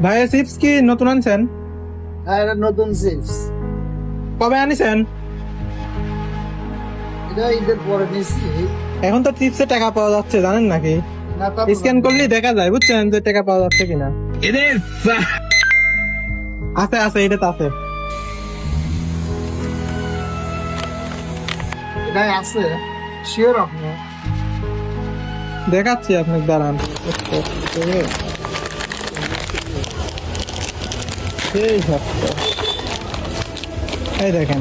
ভাইয়া চিপস কি নতুন আনছেন? হ্যাঁ, এটা নতুন চিপস। কবে আনিছেন? এটা ঈদের পরে নিছি। এখন তো চিপসে টাকা পাওয়া যাচ্ছে, জানেন নাকি? না, তা স্ক্যান করলেই দেখা যায়, বুঝছেন যে টাকা পাওয়া যাচ্ছে কিনা। আছে আছে, এটা তো আছে। এটাই আছে, শিওর আপনি? দেখাচ্ছি আপনাকে, দাঁড়ান। এই সপ্তাহ এই দেখেন,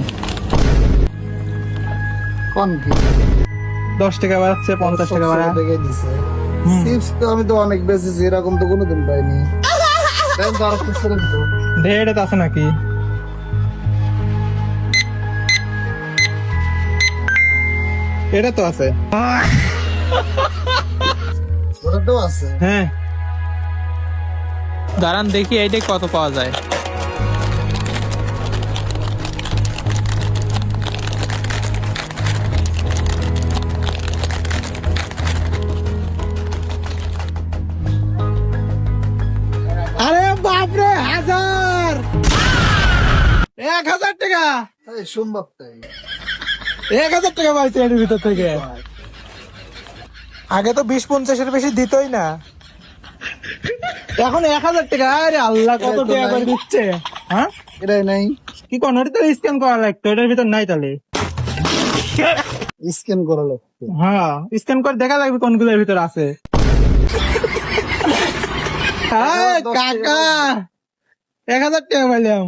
কোন কি 10 টাকা বাড়াচ্ছে, 50 টাকা বাড়া। চিপস তো আমি তো অনেক বেশি, এরকম তো কোনোদিন পাইনি। তাই তো আরো কিছু রাখবো। ঢের এটা আছে নাকি? এটা তো আছে। ওটা তো আছে। হ্যাঁ, দাঁড়ান দেখি এইটাই কত পাওয়া যায়। আরে বাপরে, 1000 টাকা, এই সম্ভব তাই? 1000 টাকা পাইছে এর ভিতর থেকে। আগে তো 20-50-এর বেশি দিতই না, এখন 1000 টাকা। আরে আল্লাহ, কত এটা তো টাকা করে নাই। দিচ্ছে। হ্যাঁ, এটাই নাই, কি কোন, এটা তো স্ক্যান করা লাগতো, এটার ভিতর নাই তাহলে। স্ক্যান করা লাগতো। হ্যাঁ, স্ক্যান করে দেখা লাগবে কোনগুলোর ভিতর আছে। এখন 10 টাকা কাকা, 1000 টাকা পাইলাম।